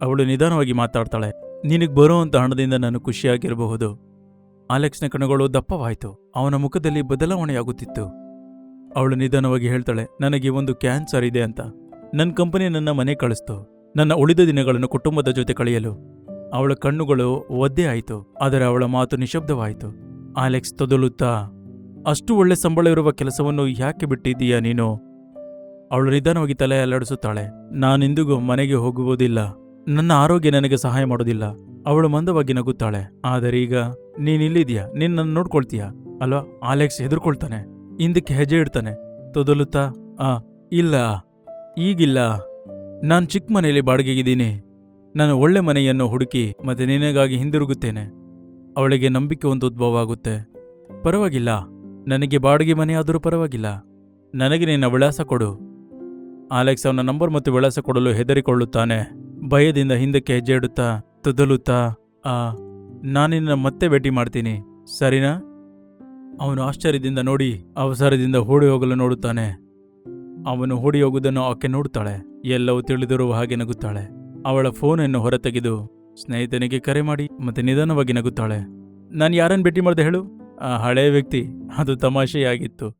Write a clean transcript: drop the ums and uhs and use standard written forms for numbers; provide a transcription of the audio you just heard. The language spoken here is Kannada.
ಅವಳು ನಿಧಾನವಾಗಿ ಮಾತಾಡ್ತಾಳೆ. ನಿನಗೆ ಬರೋವಂಥ ಹಣದಿಂದ ನಾನು ಖುಷಿಯಾಗಿರಬಹುದು. ಅಲೆಕ್ಸ್ನ ಕಣ್ಣುಗಳು ದಪ್ಪವಾಯಿತು. ಅವನ ಮುಖದಲ್ಲಿ ಬದಲಾವಣೆಯಾಗುತ್ತಿತ್ತು. ಅವಳು ನಿಧಾನವಾಗಿ ಹೇಳ್ತಾಳೆ, ನನಗೆ ಒಂದು ಕ್ಯಾನ್ಸರ್ ಇದೆ ಅಂತ. ನನ್ನ ಕಂಪನಿ ನನ್ನ ಮನೆ ಕಳಿಸ್ತು, ನನ್ನ ಉಳಿದ ದಿನಗಳನ್ನು ಕುಟುಂಬದ ಜೊತೆ ಕಳೆಯಲು. ಅವಳ ಕಣ್ಣುಗಳು ಒದ್ದೆ ಆಯಿತು, ಆದರೆ ಅವಳ ಮಾತು ನಿಶಬ್ದವಾಯಿತು. ಅಲೆಕ್ಸ್ ತೊದಲುತ್ತಾ, ಅಷ್ಟು ಒಳ್ಳೆ ಸಂಬಳ ಇರುವ ಕೆಲಸವನ್ನು ಯಾಕೆ ಬಿಟ್ಟಿದ್ದೀಯಾ ನೀನು? ಅವಳು ನಿಧಾನವಾಗಿ ತಲೆ ಅಲ್ಲಾಡಿಸುತ್ತಾಳೆ. ನಾನಿಂದಿಗೂ ಮನೆಗೆ ಹೋಗುವುದಿಲ್ಲ. ನನ್ನ ಆರೋಗ್ಯ ನನಗೆ ಸಹಾಯ ಮಾಡೋದಿಲ್ಲ. ಅವಳು ಮಂದವಾಗಿ ನಗುತ್ತಾಳೆ. ಆದರೆ ಈಗ ನೀನಿಲ್ಲಿದ್ಯಾ, ನಿನ್ನನ್ನು ನೋಡ್ಕೊಳ್ತೀಯ ಅಲ್ವಾ? ಅಲೆಕ್ಸ್ ಹೆದರ್ಕೊಳ್ತಾನೆ, ಹಿಂದಕ್ಕೆ ಹೆಜ್ಜೆ ಇಡ್ತಾನೆ. ತೊದಲುತ್ತಾ, ಇಲ್ಲ, ಈಗಿಲ್ಲ. ನಾನು ಚಿಕ್ಕ ಮನೆಯಲ್ಲಿ ಬಾಡಿಗೆಗಿದ್ದೀನಿ. ನಾನು ಒಳ್ಳೆ ಮನೆಯನ್ನು ಹುಡುಕಿ ಮತ್ತೆ ನಿನಗಾಗಿ ಹಿಂದಿರುಗುತ್ತೇನೆ. ಅವಳಿಗೆ ನಂಬಿಕೆ ಒಂದು ಉದ್ಭವ ಆಗುತ್ತೆ. ಪರವಾಗಿಲ್ಲ, ನನಗೆ ಬಾಡಿಗೆ ಮನೆ ಆದರೂ ಪರವಾಗಿಲ್ಲ. ನನಗೆ ನಿನ್ನ ವಿಳಾಸ ಕೊಡು. ಅಲೆಕ್ಸ್ ಅವನ ನಂಬರ್ ಮತ್ತು ವಿಳಾಸ ಕೊಡಲು ಹೆದರಿಕೊಳ್ಳುತ್ತಾನೆ. ಭಯದಿಂದ ಹಿಂದಕ್ಕೆ ಹೆಜ್ಜೆ ಇಡುತ್ತಾ ತೊದಲುತ್ತಾ, ನಾನಿನ್ನ ಮತ್ತೆ ಭೇಟಿ ಮಾಡ್ತೀನಿ, ಸರಿನಾ? ಅವನು ಆಶ್ಚರ್ಯದಿಂದ ನೋಡಿ ಅವಸರದಿಂದ ಓಡಿ ಹೋಗಲು ನೋಡುತ್ತಾನೆ. ಅವನು ಓಡಿ ಹೋಗುವುದನ್ನು ಆಕೆ ನೋಡುತ್ತಾಳೆ. ಎಲ್ಲವೂ ತಿಳಿದಿರುವ ಹಾಗೆ ನಗುತ್ತಾಳೆ. ಅವಳ ಫೋನನ್ನು ಹೊರತೆಗೆದು ಸ್ನೇಹಿತನಿಗೆ ಕರೆ ಮಾಡಿ ಮತ್ತೆ ನಿಧಾನವಾಗಿ ನಗುತ್ತಾಳೆ. ನಾನು ಯಾರನ್ನು ಭೇಟಿ ಮಾಡಿದೆ ಹೇಳು? ಆ ಹಳೆಯ ವ್ಯಕ್ತಿ. ಅದು ತಮಾಷೆಯಾಗಿತ್ತು.